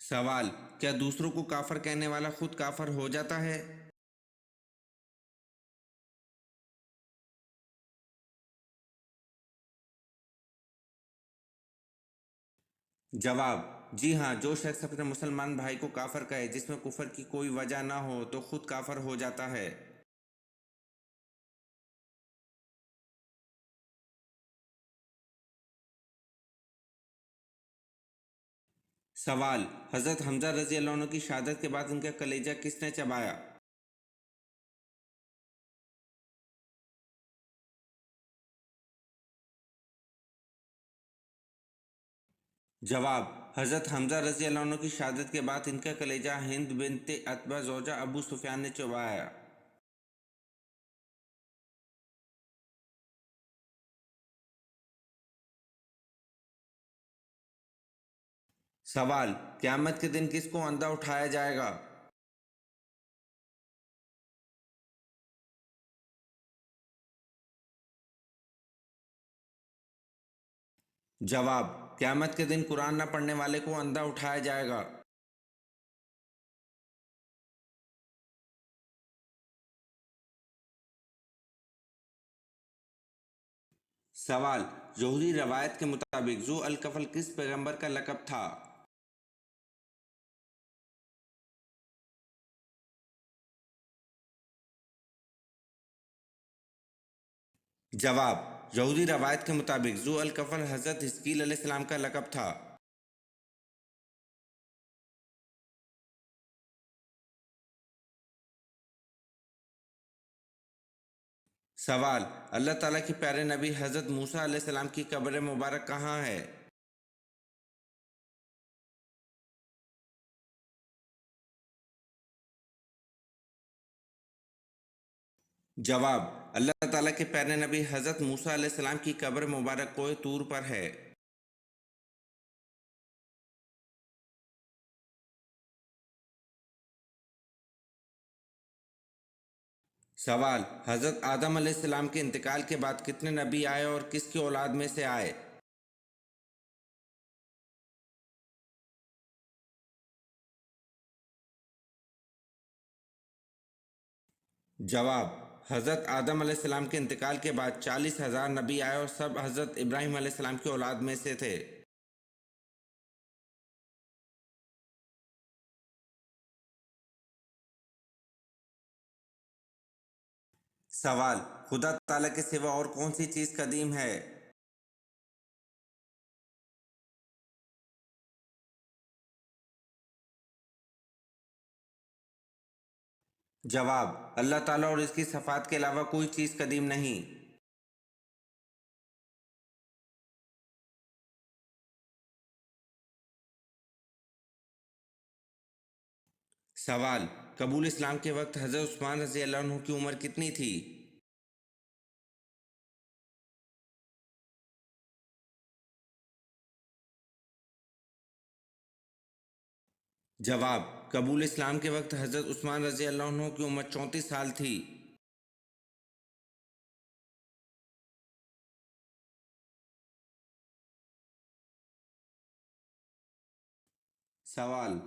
سوال: کیا دوسروں کو کافر کہنے والا خود کافر ہو جاتا ہے؟ جواب: جی ہاں، جو شخص اپنے مسلمان بھائی کو کافر کہے جس میں کفر کی کوئی وجہ نہ ہو تو خود کافر ہو جاتا ہے۔ سوال: حضرت حمزہ رضی اللہ عنہ کی شہادت کے بعد ان کا کلیجہ کس نے چبایا؟ جواب: حضرت حمزہ رضی اللہ عنہ کی شہادت کے بعد ان کا کلیجہ ہند بنت عتبہ زوجہ ابو سفیان نے چبایا۔ سوال: قیامت کے دن کس کو اندھا اٹھایا جائے گا؟ جواب: قیامت کے دن قرآن نہ پڑھنے والے کو اندھا اٹھایا جائے گا۔ سوال: یہودی روایت کے مطابق ذو الکفل کس پیغمبر کا لقب تھا؟ جواب: یہودی روایت کے مطابق ذو الکفل حضرت حزقیل علیہ السلام کا لقب تھا۔ سوال: اللہ تعالیٰ کے پیارے نبی حضرت موسیٰ علیہ السلام کی قبر مبارک کہاں ہے؟ جواب: اللہ تعالیٰ کے پیارے نبی حضرت موسیٰ علیہ السلام کی قبر مبارک کوہ طور پر ہے۔ سوال: حضرت آدم علیہ السلام کے انتقال کے بعد کتنے نبی آئے اور کس کی اولاد میں سے آئے؟ جواب: حضرت آدم علیہ السلام کے انتقال کے بعد 40,000 نبی آئے اور سب حضرت ابراہیم علیہ السلام کی اولاد میں سے تھے۔ سوال: خدا تعالیٰ کے سوا اور کون سی چیز قدیم ہے؟ جواب: اللہ تعالیٰ اور اس کی صفات کے علاوہ کوئی چیز قدیم نہیں۔ سوال: قبول اسلام کے وقت حضرت عثمان رضی اللہ عنہ کی عمر کتنی تھی؟ جواب: قبول اسلام کے وقت حضرت عثمان رضی اللہ عنہ کی عمر 34 سال تھی۔ سوال: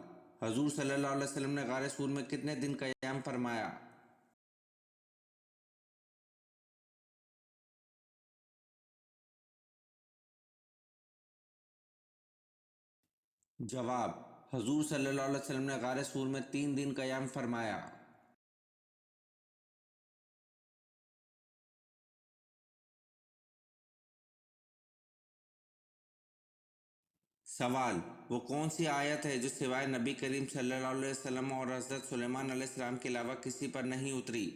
حضور صلی اللہ علیہ وسلم نے غار سور میں کتنے دن قیام فرمایا؟ جواب: حضور صلی اللہ علیہ وسلم نے غار سور میں 3 دن قیام فرمایا۔ سوال: وہ کون سی آیت ہے جو سوائے نبی کریم صلی اللہ علیہ وسلم اور حضرت سلیمان علیہ السلام کے علاوہ کسی پر نہیں اتری؟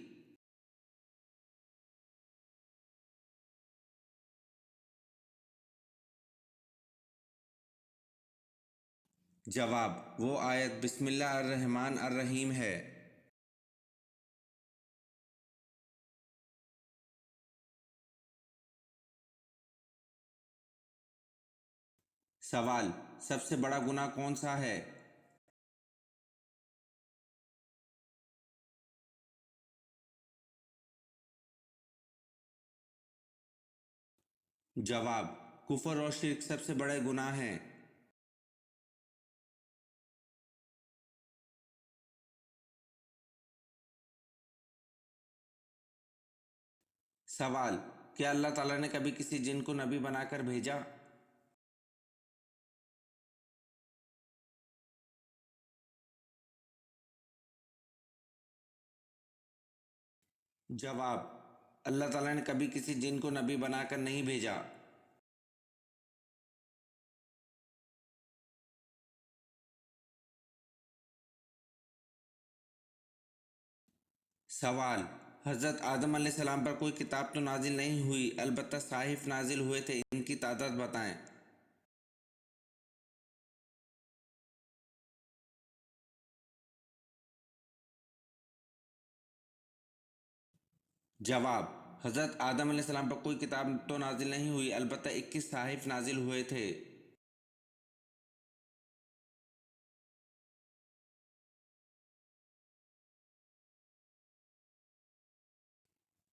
جواب: وہ آیت بسم اللہ الرحمن الرحیم ہے۔ سوال: سب سے بڑا گناہ کون سا ہے؟ جواب: کفر اور شرک سب سے بڑے گناہ ہیں۔ سوال: کیا اللہ تعالیٰ نے کبھی کسی جن کو نبی بنا کر بھیجا؟ جواب: اللہ تعالیٰ نے کبھی کسی جن کو نبی بنا کر نہیں بھیجا۔ سوال: حضرت آدم علیہ السلام پر کوئی کتاب تو نازل نہیں ہوئی، البتہ صحائف نازل ہوئے تھے، ان کی تعداد بتائیں۔ جواب: حضرت آدم علیہ السلام پر کوئی کتاب تو نازل نہیں ہوئی، البتہ 21 صحائف نازل ہوئے تھے۔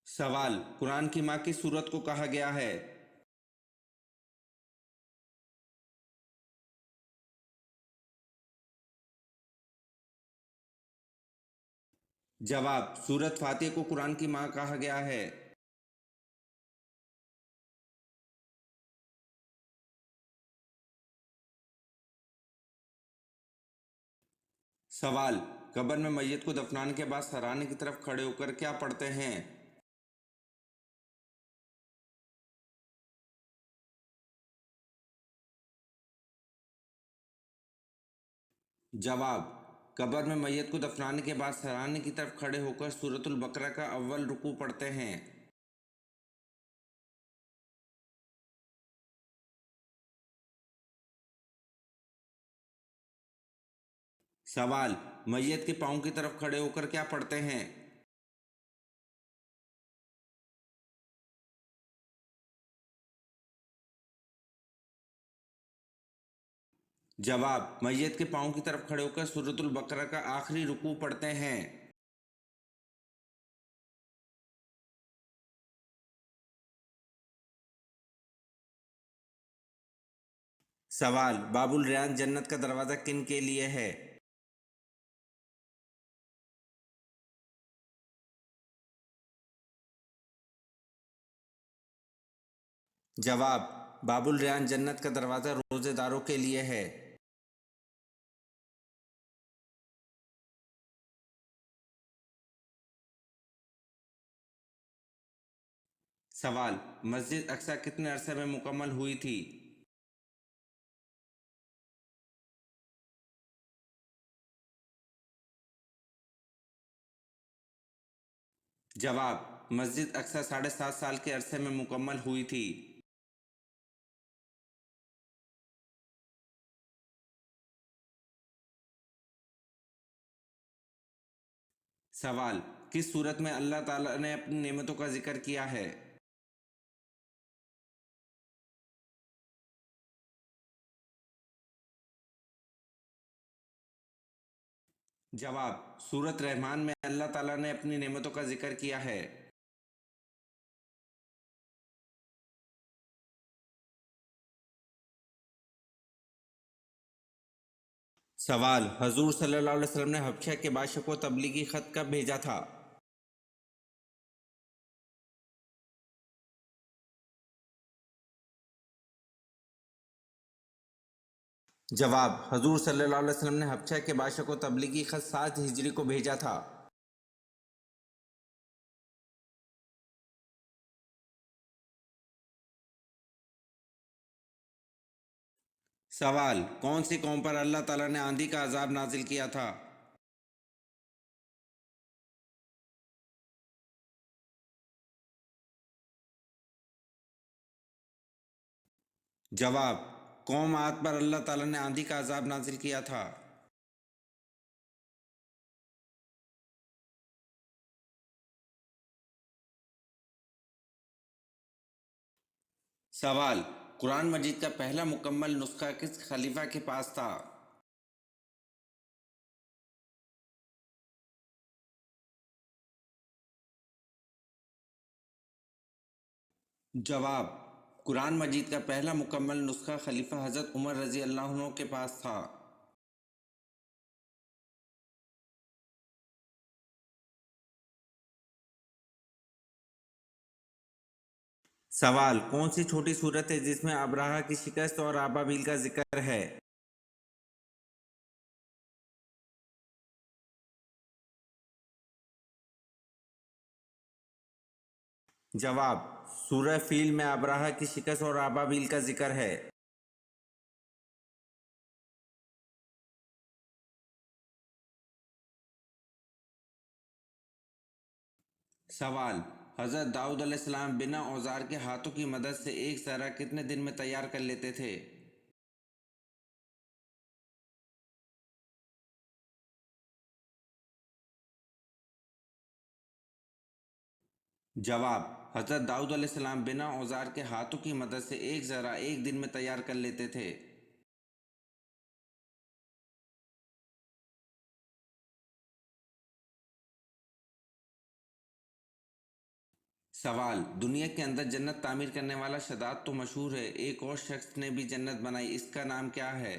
سوال: قرآن کی ماں کس سورت کو کہا گیا ہے؟ جواب: سورت فاتحہ کو قرآن کی ماں کہا گیا ہے۔ سوال: قبر میں میت کو دفنانے کے بعد سرانے کی طرف کھڑے ہو کر کیا پڑھتے ہیں؟ جواب: قبر میں میت کو دفنانے کے بعد سرانے کی طرف کھڑے ہو کر سورۃ البقرہ کا اول رکوع پڑھتے ہیں۔ سوال: میت کے پاؤں کی طرف کھڑے ہو کر کیا پڑھتے ہیں؟ جواب: میت کے پاؤں کی طرف کھڑے ہو کر سورۃ البقرہ کا آخری رکوع پڑھتے ہیں۔ سوال: باب الریان جنت کا دروازہ کن کے لیے ہے؟ جواب: باب الریان جنت کا دروازہ روزے داروں کے لیے ہے۔ سوال: مسجد اقصی کتنے عرصے میں مکمل ہوئی تھی؟ جواب: مسجد اقصی 7.5 سال کے عرصے میں مکمل ہوئی تھی۔ سوال: کس صورت میں اللہ تعالیٰ نے اپنی نعمتوں کا ذکر کیا ہے؟ جواب: سورۃ رحمان میں اللہ تعالیٰ نے اپنی نعمتوں کا ذکر کیا ہے۔ سوال: حضور صلی اللہ علیہ وسلم نے حبشہ کے بادشاہ کو تبلیغی خط کب بھیجا تھا؟ جواب: حضور صلی اللہ علیہ وسلم نے حبشہ کے بادشاہ کو تبلیغی خط 7 ہجری کو بھیجا تھا۔ سوال: کون سی قوم پر اللہ تعالیٰ نے آندھی کا عذاب نازل کیا تھا؟ جواب: قوم عاد پر اللہ تعالیٰ نے آندھی کا عذاب نازل کیا تھا۔ سوال: قرآن مجید کا پہلا مکمل نسخہ کس خلیفہ کے پاس تھا؟ جواب: قرآن مجید کا پہلا مکمل نسخہ خلیفہ حضرت عمر رضی اللہ عنہ کے پاس تھا۔ सवाल, कौन सी छोटी सूरत है जिसमें अब्राहा की शिकस्त और अबाबील का जिक्र है? जवाब, सूरह फील में अब्राहा की शिकस्त और अबाबील का जिक्र है। सवाल, हजरत दाऊद अलैहिस्सलाम बिना औजार के हाथों की मदद से एक ज़रा कितने दिन में तैयार कर लेते थे? जवाब, हजरत दाऊद अलैहिस्सलाम बिना औजार के हाथों की मदद से एक ज़रा एक दिन में तैयार कर लेते थे। सवाल, दुनिया के अंदर जन्नत तामीर करने वाला शदाद तो मशहूर है, एक और शख्स ने भी जन्नत बनाई, इसका नाम क्या है?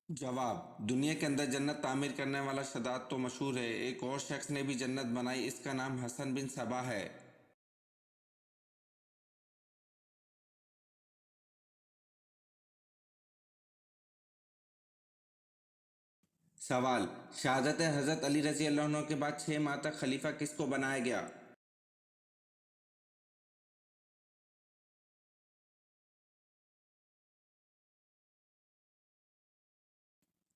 जवाब, दुनिया के अंदर जन्नत तामीर करने वाला शदाद तो मशहूर है, एक और शख्स ने भी जन्नत बनाई, इसका नाम हसन बिन सबा है। सवाल, शहादत हजरत अली रजी अल्लाह अन्हु के बाद 6 माह तक खलीफा किसको बनाया गया?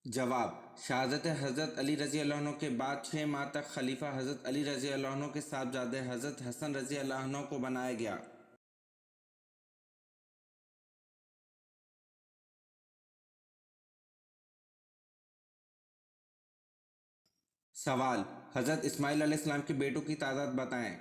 जवाब, शहादत हजरत अली रजी अल्लाह अन्हु के बाद 6 माह तक खलीफा हजरत अली रजी अल्लाह अन्हु के साहबजादे हजरत हसन रजी अल्लाह अन्हु को बनाया गया। सवाल, हजरत इस्माइल अलैहिस्सलाम के बेटों की तादाद बताएं।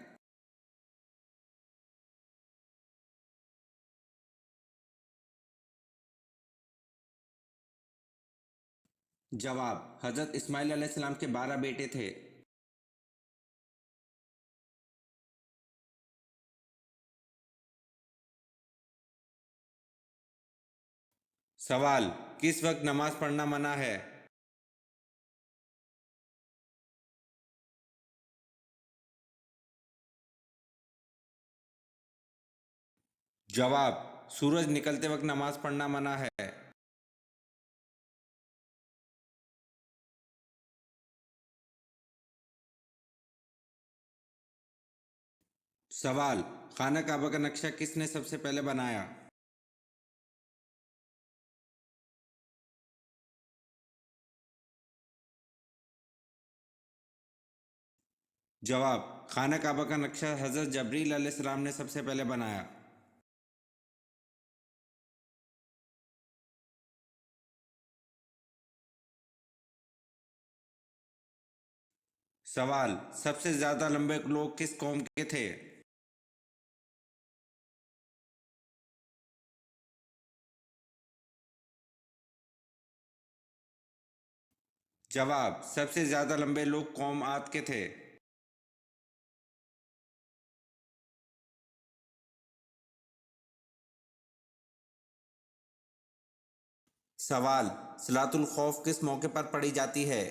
जवाब, हजरत इस्माइल अलैहिस्सलाम के 12 बेटे थे। सवाल, किस वक्त नमाज पढ़ना मना है? जवाब, सूरज निकलते वक्त नमाज पढ़ना मना है। सवाल, खाना काबा का नक्शा किसने सबसे पहले बनाया? जवाब, खाना काबा का नक्शा हजरत जबरील अलैहिस्सलाम ने सबसे पहले बनाया। सवाल, सबसे ज्यादा लंबे लोग किस कौम के थे? जवाब, सबसे ज्यादा लंबे लोग कौम आद के थे। सवाल, सलातुल खौफ किस मौके पर पढ़ी जाती है?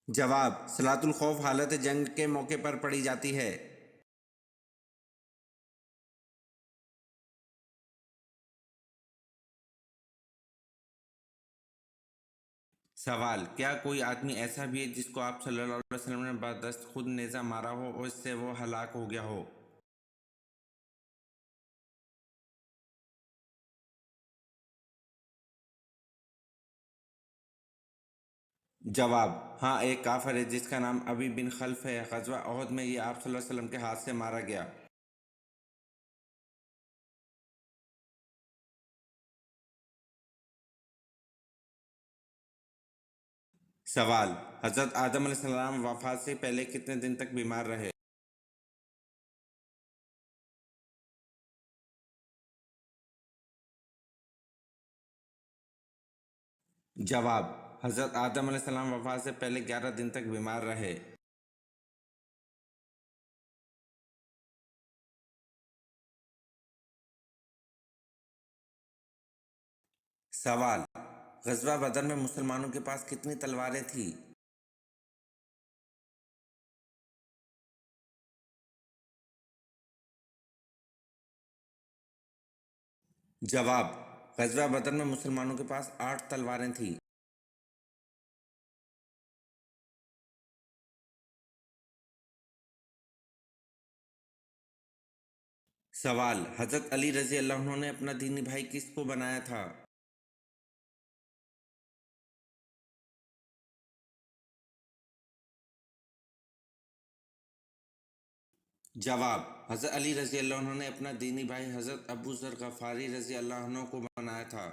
जवाब, सलातुल खौफ हालत जंग के मौके पर पढ़ी जाती है। सवाल, क्या कोई आदमी ऐसा भी है जिसको आप सल्लल्लाहु अलैहि वसल्लम ने बर्दस्त खुद नेज़ा मारा हो और इससे वो हलाक हो गया हो? जवाब, हाँ, एक काफिर है जिसका नाम अबी बिन खल्फ है, ग़ज़वा उहद में ये आप सल्लल्लाहु अलैहि वसल्लम के हाथ से मारा गया। सवाल, हज़रत आदम अलैहिस्सलाम वफ़ात से पहले कितने दिन तक बीमार रहे? जवाब, हज़रत आदम अलैहिस्सलाम वफ़ात से पहले 11 दिन तक बीमार रहे। सवाल: ग़ज़वा बदर में मुसलमानों के पास कितनी तलवारें थीं? जवाब: ग़ज़वा बदर में मुसलमानों के पास 8 तलवारें थीं। सवाल: हज़रत अली रज़ी अल्लाह अन्हु ने अपना दीनी भाई किसको बनाया था? जवाब: हज़रत अली रज़ी अल्लाह अन्हु ने अपना दीनी भाई हज़रत अबू ज़र ग़फ़ारी रज़ी अल्लाह अन्हु को बनाया था।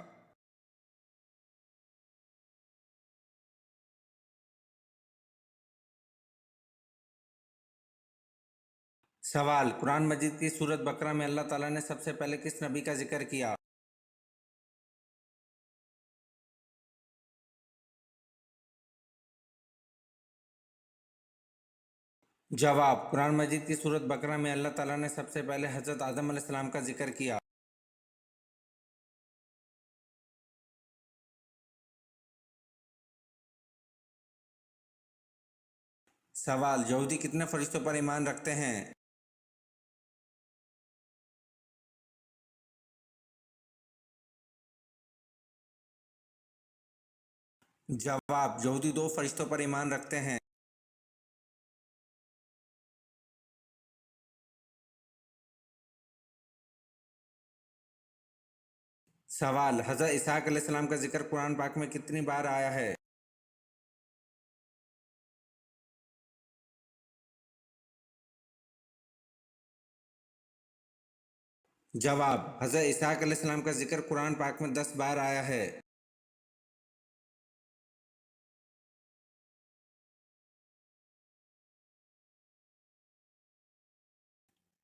सवाल: कुरान मजीद की सूरत बकरा में अल्लाह ताला ने सबसे पहले किस नबी का जिक्र किया? जवाब: कुरान मजीद की सूरत बकरा में अल्लाह ताला ने सबसे पहले हज़रत आदम अलैहिस्सलाम का जिक्र किया। सवाल: यहूदी कितने फरिश्तों पर ईमान रखते हैं? जवाब: यहूदी 2 फरिश्तों पर ईमान रखते हैं। सवाल: हज़रत इसहाक अलैहिस्सलाम का जिक्र कुरान पाक में कितनी बार आया है? जवाब: हज़रत इसहाक अलैहिस्सलाम का जिक्र कुरान पाक में 10 बार आया है।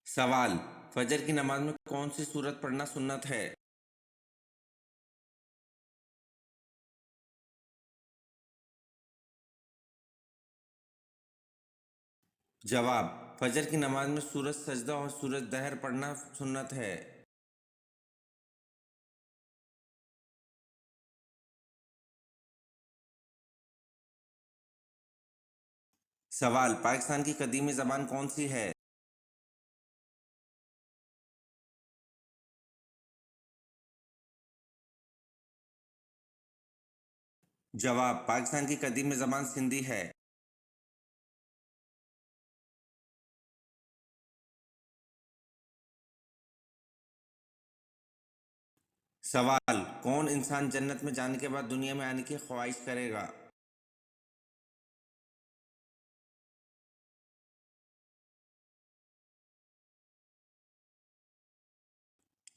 सवाल: फजर की नमाज में कौन सी सूरत पढ़ना सुन्नत है? जवाब: फजर की नमाज में सूरत सजदा और सूरत दहर पढ़ना सुन्नत है। सवाल: पाकिस्तान की कदीमी ज़बान कौन सी है? जवाब: पाकिस्तान की कदीमी ज़बान सिंधी है। सवाल: कौन इंसान जन्नत में जाने के बाद दुनिया में आने की ख्वाहिश करेगा?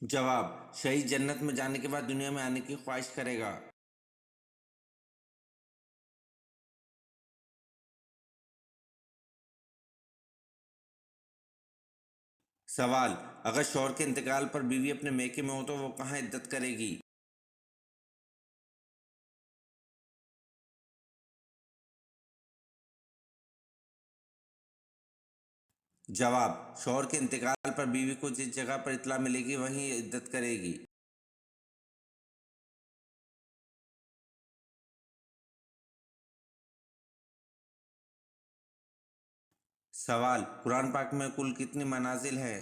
जवाब: शहीद जन्नत में जाने के बाद दुनिया में आने की ख्वाहिश करेगा। सवाल: अगर शौहर के इंतकाल पर बीवी अपने मैके में हो तो वो कहाँ इद्दत करेगी? जवाब: शौहर के इंतकाल पर बीवी को जिस जगह पर इत्तला मिलेगी वहीं इद्दत करेगी। सवाल: कुरान पाक में कुल कितनी मनाजिल है?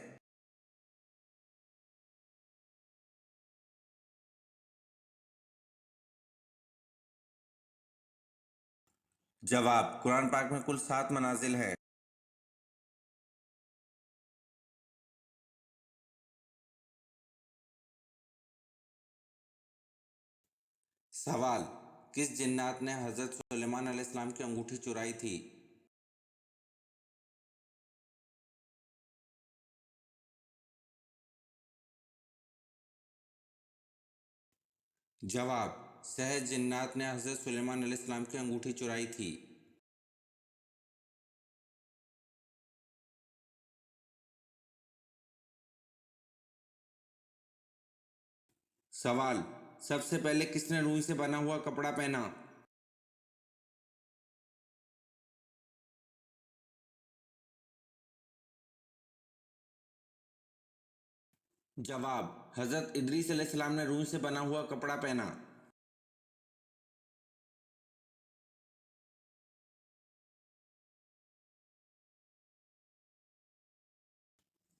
जवाब: कुरान पाक में कुल 7 मनाजिल है। सवाल: किस जिन्नात ने हज़रत सुलेमान अलैहिस्सलाम की अंगूठी चुराई थी? जवाब: सहज जिन्नात ने हज़रत सुलेमान अलैहिस्सलाम की अंगूठी चुराई थी। सवाल: सबसे पहले किसने रुई से बना हुआ कपड़ा पहना? जवाब: हज़रत इदरीस अलैहिस्सलाम ने रुई से बना हुआ कपड़ा पहना।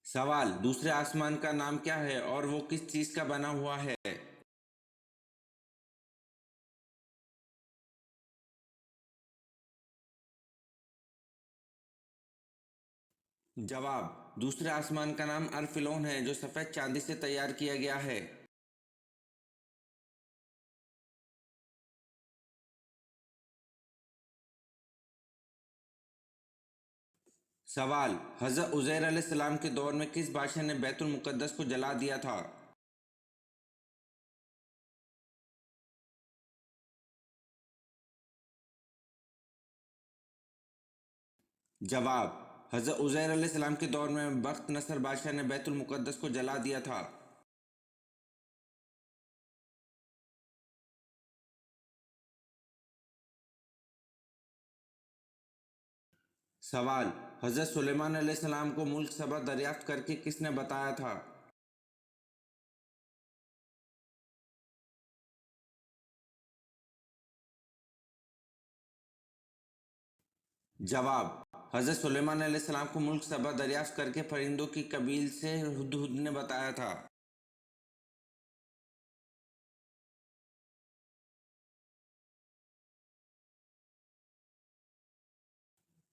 सवाल, दूसरे आसमान का नाम क्या है और वो किस चीज का बना हुआ है? जवाब, दूसरे आसमान का नाम अरफिलोन है जो सफेद चांदी से तैयार किया गया है। सवाल, हजरत उज़ैर अलैहिस्सलाम के दौर में किस बादशाह ने बैतुल मुकद्दस को जला दिया था? जवाब, हजरत उज़ैर अलैहिस्सलाम के दौर में बख्त नसर बादशाह ने बैतुल मुकद्दस को जला दिया था। सवाल, हजरत सुलेमान अलैहिस्सलाम को मुल्क सबा दरियाफ्त करके किसने बताया था? जवाब, हजरत सुलेमान अलैहिस्सलाम को मुल्क सबा दरियाफ्त करके परिंदों की कबील से हुदहुद ने बताया था।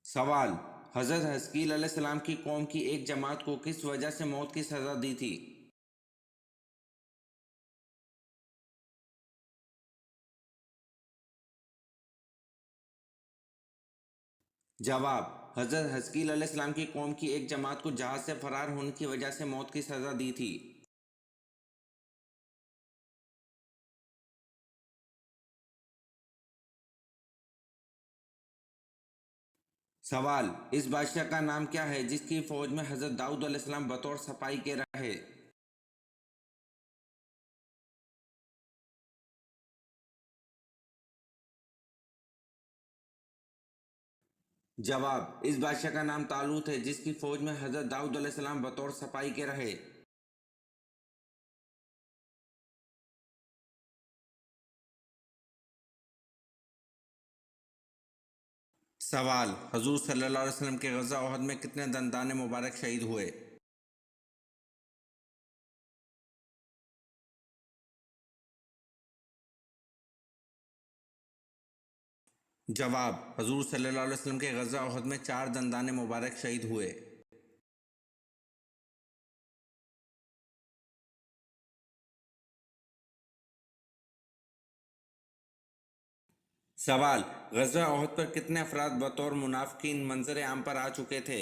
सवाल, हजरत हस्कील अलैहिस्सलाम की कौम की एक जमात को किस वजह से मौत की सज़ा दी थी? जवाब, हजरत हस्कील अलैहिस्सलाम की कौम की एक जमात को जहाज से फरार होने की वजह से मौत की सज़ा दी थी। सवाल, इस बादशाह का नाम क्या है जिसकी फौज में हजरत दाऊद अलैहिस्सलाम बतौर सपाही के रहे? जवाब, इस बादशाह का नाम तालूत है जिसकी फौज में हजरत दाऊद अलैहिस्सलाम बतौर सपाही के रहे। सवाल, हजूर सल्लल्लाहु अलैहि वसल्लम के गज़ा उहद में कितने दंदाने मुबारक शहीद हुए? जवाब, हजूर सल्लल्लाहु अलैहि वसल्लम के गज़ा उहद में 4 दंदाने मुबारक शहीद हुए। सवाल, गज़वा उहद पर कितने अफराद बतौर मुनाफिकीन मंजर आम पर आ चुके थे?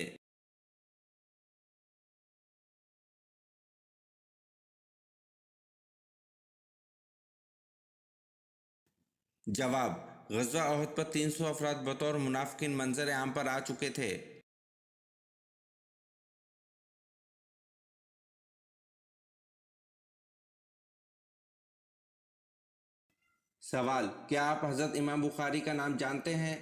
जवाब, गज़वा उहद पर 300 अफराद बतौर मुनाफिकीन मंजर आम पर आ चुके थे। सवाल, क्या आप हज़रत इमाम बुखारी का नाम जानते हैं?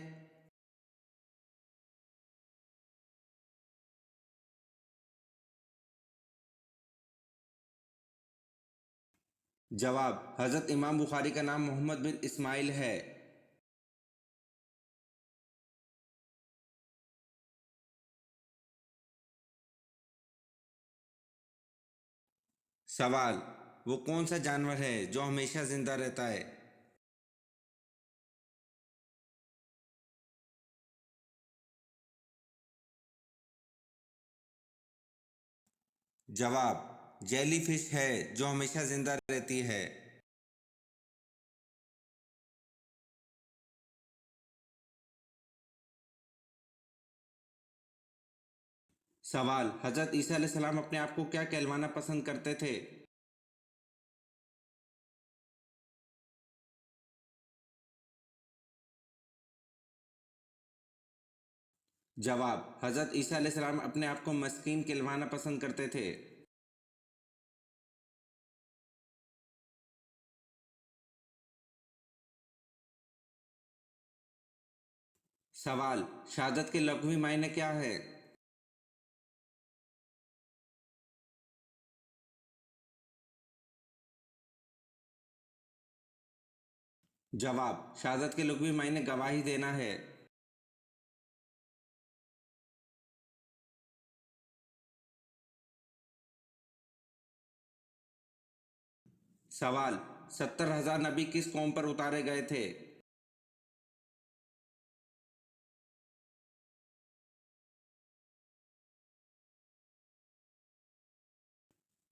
जवाब, हज़रत इमाम बुखारी का नाम मोहम्मद बिन इस्माइल है। सवाल, वो कौन सा जानवर है जो हमेशा जिंदा रहता है? जवाब, जेली फिश है जो हमेशा जिंदा रहती है। सवाल, हज़रत ईसा अलैहिस्सलाम अपने आप को क्या कहलवाना पसंद करते थे? जवाब, हज़रत ईसा अलैहिस्सलाम अपने आप को मस्कीन कहलवाना पसंद करते थे। सवाल, शहादत के लघवी मायने क्या है? जवाब, शहादत के लघवी मायने गवाही देना है। सवाल 70,000 नबी किस कौम पर उतारे गए थे?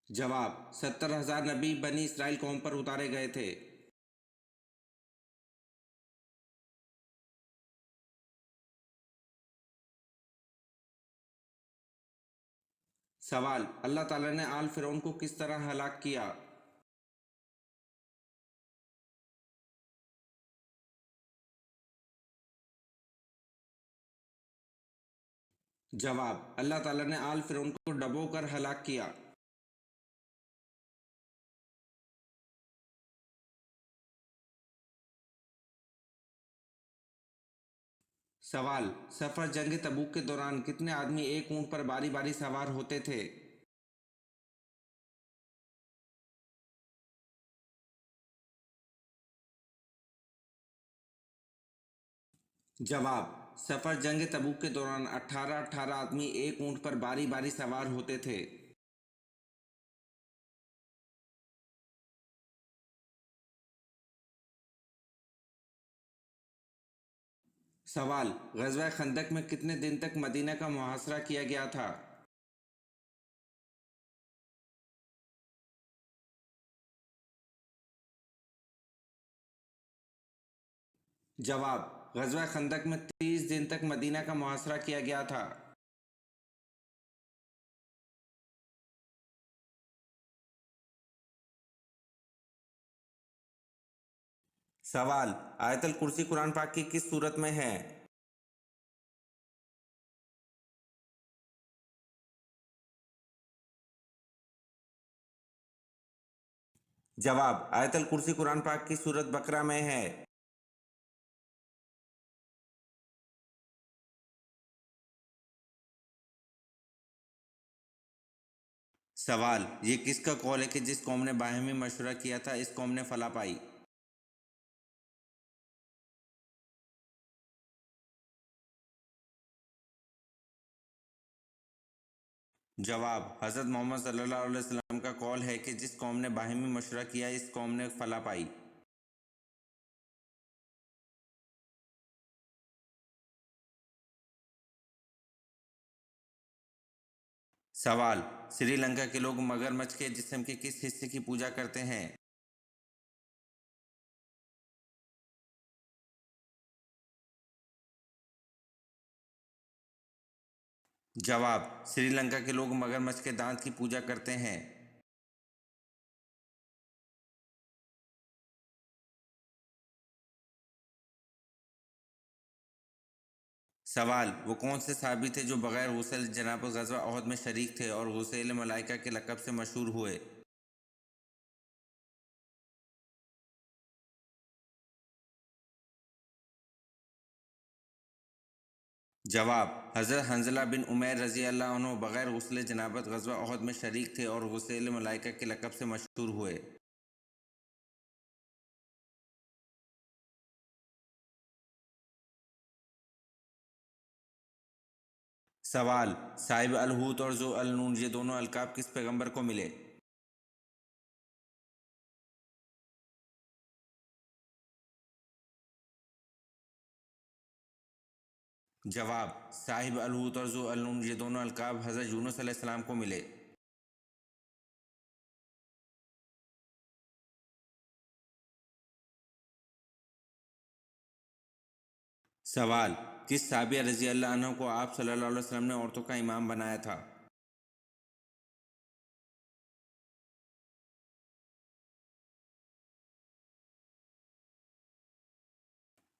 जवाब 70,000 नबी बनी इसराइल कौम पर उतारे गए थे। सवाल अल्लाह ताला ने आल फिरौन को किस तरह हलाक किया? जवाब अल्लाह ताला ने आल फिरौन को डबोकर हलाक किया। सवाल सफर जंग तबूक के दौरान कितने आदमी एक ऊंट पर बारी बारी सवार होते थे? जवाब सफर जंग तबूक के दौरान 18 आदमी एक ऊंट पर बारी बारी सवार होते थे। सवाल ग़ज़वा खंदक में कितने दिन तक मदीना का मुहासरा किया गया था? जवाब ग़ज़वा खंदक में 30 दिन तक मदीना का मुहासरा किया गया था। सवाल आयतल कुर्सी कुरान पाक की किस सूरत में है? जवाब आयतल कुर्सी कुरान पाक की सूरत बकरा में है। सवाल ये किसका कौल है कि जिस कौम ने बाहिमी मशवरा किया था इस कौम ने फला पाई? जवाब हज़रत मोहम्मद सल्लल्लाहु अलैहि वसल्लम का कौल है कि जिस कौम ने बाहिमी मशवरा किया इस कौम ने फला पाई। सवाल श्रीलंका के लोग मगरमच्छ के जिस्म के किस हिस्से की पूजा करते हैं? जवाब श्रीलंका के लोग मगरमच्छ के दांत की पूजा करते हैं। सवाल वो कौन से सहाबी थे जो बग़ैर गुस्ल जनाब ग़ज़वा उहद में शरीक थे और गुस्ल मलाइका के लक़ब से मशहूर हुए? जवाब हज़रत हंज़ला बिन उमैर रज़ी अल्लाह अन्हु बग़ैर गुस्ल जनाबत ग़ज़वा उहद में शरीक थे और गुस्ल मलाइका के लक़ब से मशहूर हुए। सवाल साहिब अलहूत और ज़ो अल नून ये दोनों अलकाब किस पैगंबर को मिले? जवाब साहिब अलहूत और ज़ो अल नून ये दोनों अलकाब हज़रत यूनुस अलैहिस्सलाम को मिले। सवाल किस साबिया रज़ी अल्लाह अन्हा को आप सल्लल्लाहु अलैहि वसल्लम ने औरतों का इमाम बनाया था?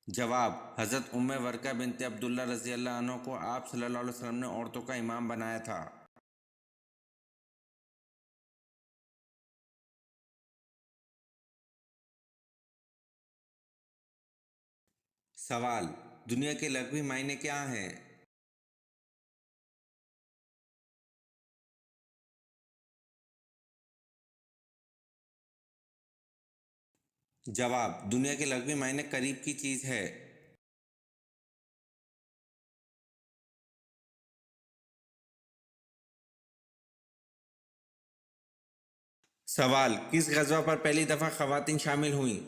जवाब हज़रत उम्मे वर्का बिनते अब्दुल्ला रज़ी अल्लाह अन्हा को आप सल्लल्लाहु अलैहि वसल्लम ने औरतों का इमाम बनाया था। सवाल दुनिया के लगभग मायने क्या हैं? जवाब दुनिया के लगभग मायने करीब की चीज़ है। سوال: کس غزوہ پر پہلی دفعہ خواتین شامل ہوئیں؟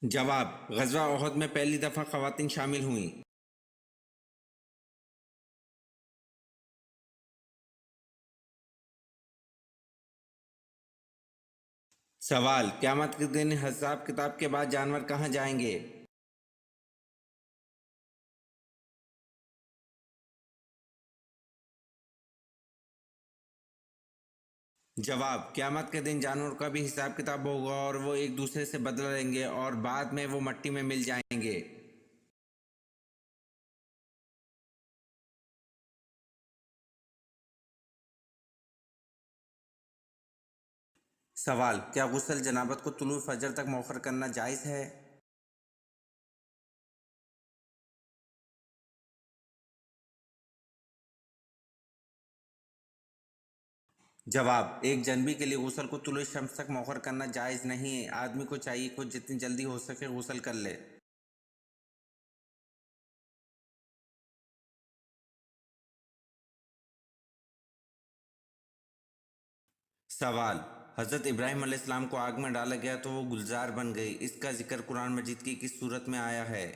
جواب: غزوہ احد میں پہلی دفعہ خواتین شامل ہوئیں۔ سوال: قیامت کے دن حساب کتاب کے بعد جانور کہاں جائیں گے؟ جواب: قیامت کے دن جانوروں کا بھی حساب کتاب ہوگا اور وہ ایک دوسرے سے بدلہ لیں گے اور بعد میں وہ مٹی میں مل جائیں گے۔ سوال: کیا غسل جنابت کو طلوع فجر تک مؤخر کرنا جائز ہے؟ جواب: ایک جنبی کے لیے غسل کو طلوع شمس تک مؤخر کرنا جائز نہیں ہے۔ آدمی کو چاہیے کہ جتنی جلدی ہو سکے غسل کر لے۔ سوال: حضرت ابراہیم علیہ السلام کو آگ میں ڈالا گیا تو وہ گلزار بن گئی، اس کا ذکر قرآن مجید کی کس صورت میں آیا ہے؟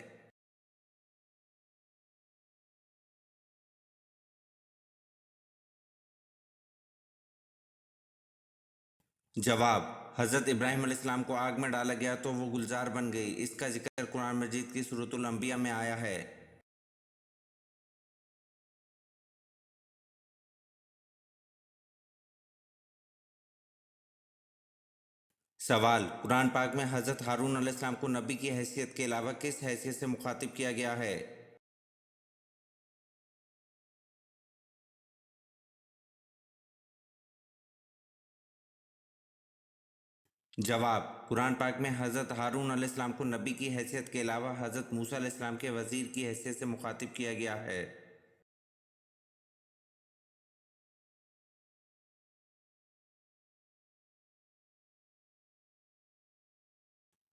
جواب: حضرت ابراہیم علیہ السلام کو آگ میں ڈالا گیا تو وہ گلزار بن گئی، اس کا ذکر قرآن مجید کی سورۃ الانبیاء میں آیا ہے۔ سوال: قرآن پاک میں حضرت ہارون علیہ السلام کو نبی کی حیثیت کے علاوہ کس حیثیت سے مخاطب کیا گیا ہے؟ جواب: قرآن پاک میں حضرت ہارون علیہ السلام کو نبی کی حیثیت کے علاوہ حضرت موسیٰ علیہ السلام کے وزیر کی حیثیت سے مخاطب کیا گیا ہے۔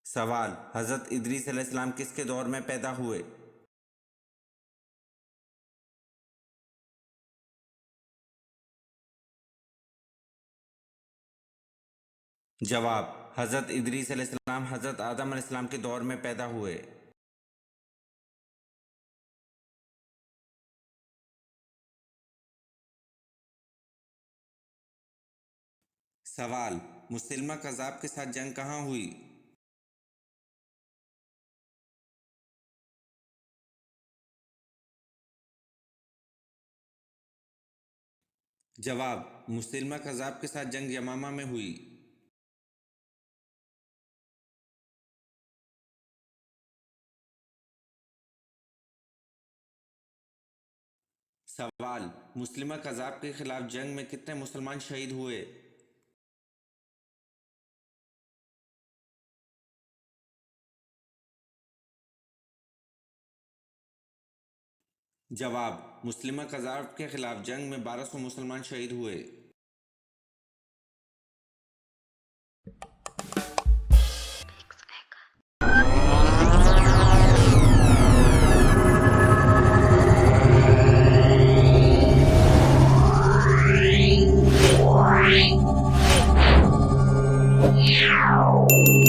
سوال: حضرت ادریس علیہ السلام کس کے دور میں پیدا ہوئے؟ جواب: حضرت ادریس علیہ السلام حضرت آدم علیہ السلام کے دور میں پیدا ہوئے۔ سوال: مسلمہ کذاب کے ساتھ جنگ کہاں ہوئی؟ جواب: مسلمہ کذاب کے ساتھ جنگ یمامہ میں ہوئی۔ سوال: مسلمہ کذاب کے خلاف جنگ میں کتنے مسلمان شہید ہوئے؟ جواب: مسلمہ کذاب کے خلاف جنگ میں 1200 مسلمان شہید ہوئے۔ Wow.